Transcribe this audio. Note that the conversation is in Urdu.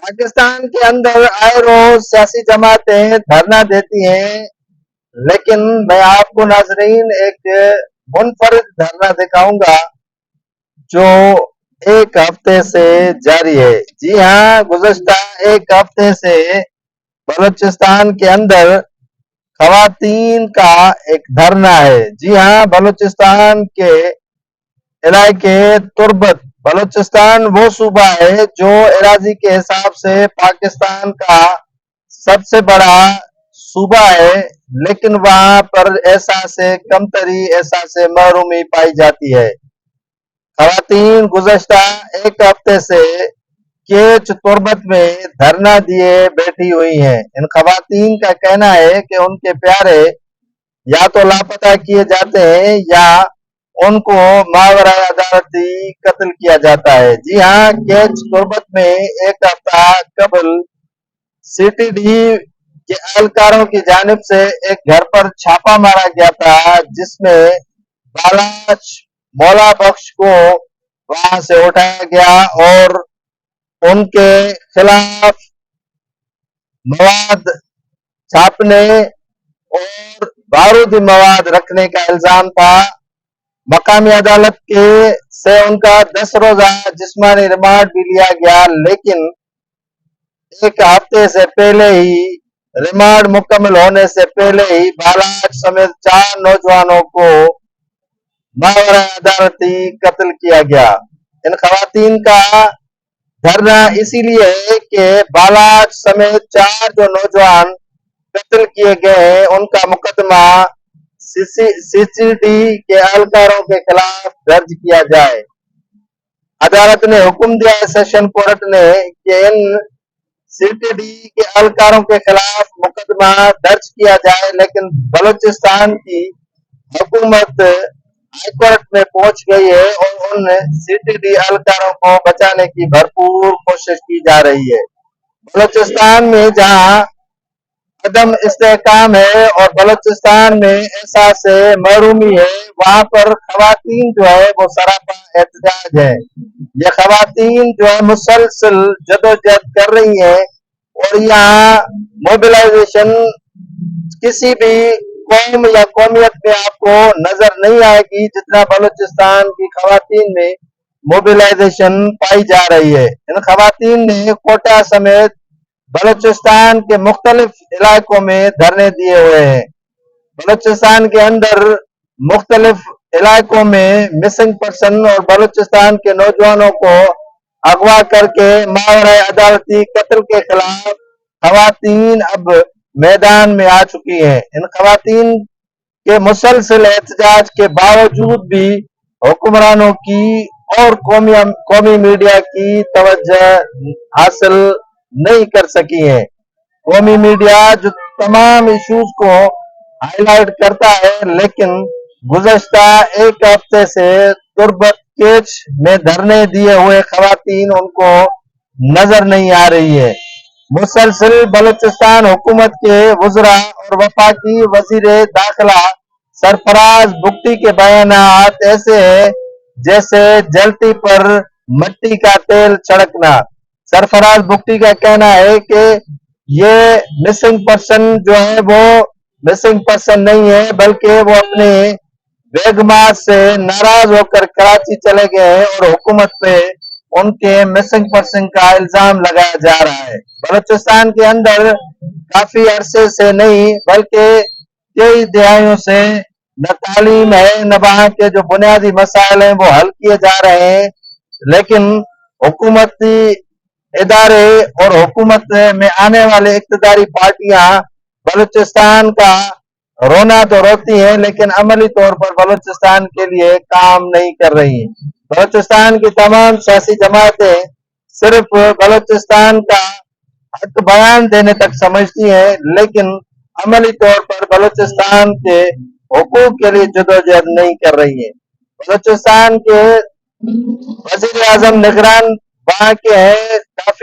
پاکستان کے اندر آئے روز سیاسی جماعتیں دھرنا دیتی ہیں، لیکن میں آپ کو ناظرین ایک منفرد دھرنا دکھاؤں گا جو ایک ہفتے سے جاری ہے۔ جی ہاں، گزشتہ ایک ہفتے سے بلوچستان کے اندر خواتین کا ایک دھرنا ہے۔ جی ہاں، بلوچستان کے علاقے تربت، بلوچستان وہ صوبہ ہے جو اراضی کے حساب سے پاکستان کا سب سے بڑا صوبہ ہے، لیکن وہاں پر احساس کمتری، احساس محرومی پائی جاتی ہے۔ خواتین گزشتہ ایک ہفتے سے کیچ تربت میں دھرنا دیے بیٹھی ہوئی ہیں۔ ان خواتین کا کہنا ہے کہ ان کے پیارے یا تو لاپتہ کیے جاتے ہیں یا ان کو ماورائے عدالتی قتل کیا جاتا ہے۔ جی ہاں، کیچ تربت میں ایک ہفتہ قبل سی ٹی ڈی کے اہلکاروں کی جانب سے ایک گھر پر چھاپا مارا گیا تھا، جس میں بالاچ مولا بخش کو وہاں سے اٹھایا گیا اور ان کے خلاف مواد چھاپنے اور بارودی مواد رکھنے کا الزام تھا۔ مقامی عدالت کے سے ان کا 10 روزہ جسمانی ریمانڈ بھی لیا گیا، لیکن ایک ہفتے سے پہلے ہی ریمانڈ مکمل ہونے سے پہلے ہی بالاچ سمیت 4 نوجوانوں کو ماورائے عدالتی قتل کیا گیا۔ ان خواتین کا دھرنا اسی لیے ہے کہ بالاچ سمیت 4 جو نوجوان قتل کیے گئے ہیں، ان کا مقدمہ سی ٹی ڈی کے اہلکاروں کے خلاف درج کیا جائے۔ عدالت نے حکم دیا ہے، سیشن کورٹ نے، کہ ان سی ٹی ڈی کے اہلکاروں کے خلاف مقدمہ درج کیا جائے، لیکن بلوچستان کی حکومت ہائی کورٹ میں پہنچ گئی ہے اور ان سی ٹی ڈی اہلکاروں کو بچانے کی بھرپور کوشش کی جا رہی ہے۔ بلوچستان میں جہاں عدم استحکام ہے اور بلوچستان میں احساس محرومی ہے، وہاں پر خواتین جو ہے وہ سراپا احتجاج ہے۔ یہ خواتین جو ہے مسلسل جدوجہد کر رہی ہیں اور یہاں موبلائزیشن کسی بھی قوم یا قومیت میں آپ کو نظر نہیں آئے گی جتنا بلوچستان کی خواتین میں موبلائزیشن پائی جا رہی ہے۔ ان خواتین نے کوٹا سمیت بلوچستان کے مختلف علاقوں میں دھرنے دیے ہوئے ہیں۔ بلوچستان کے اندر مختلف علاقوں میں مسنگ پرسن اور بلوچستان کے نوجوانوں کو اغوا کر کے ماورائے عدالتی قتل کے خلاف خواتین اب میدان میں آ چکی ہیں۔ ان خواتین کے مسلسل احتجاج کے باوجود بھی حکمرانوں کی اور قومی میڈیا کی توجہ حاصل نہیں کر سکی ہیں۔ قومی میڈیا جو تمام ایشوز کو ہائی لائٹ کرتا ہے، لیکن گزشتہ ایک ہفتے سے تربت کیچ میں دھرنے دیے ہوئے خواتین ان کو نظر نہیں آ رہی ہے۔ مسلسل بلوچستان حکومت کے وزراء اور وفاقی وزیر داخلہ سرفراز بگٹی کے بیانات ایسے ہیں جیسے جلتی پر مٹی کا تیل چھڑکنا۔ سرفراز بگٹی کا کہنا ہے کہ یہ مسنگ پرسن جو ہے وہ مسنگ پرسن نہیں ہے، بلکہ وہ اپنے بیگمات سے ناراض ہو کر کراچی چلے گئے ہیں اور حکومت پہ ان کے مسنگ پرسن کا الزام لگایا جا رہا ہے۔ بلوچستان کے اندر کافی عرصے سے نہیں بلکہ کئی دہائیوں سے نہ تعلیم ہے، نہ وہاں کے جو بنیادی مسائل ہیں وہ حل کیے جا رہے ہیں، لیکن حکومتی ادارے اور حکومت میں آنے والے اقتداری پارٹیاں بلوچستان کا رونا تو روتی ہیں، لیکن عملی طور پر بلوچستان کے لیے کام نہیں کر رہی ہیں۔ بلوچستان کی تمام سیاسی جماعتیں صرف بلوچستان کا حق بیان دینے تک سمجھتی ہیں، لیکن عملی طور پر بلوچستان کے حقوق کے لیے جدوجہد نہیں کر رہی ہیں۔ بلوچستان کے وزیر اعظم نگران وہاں کے ہیں، کافی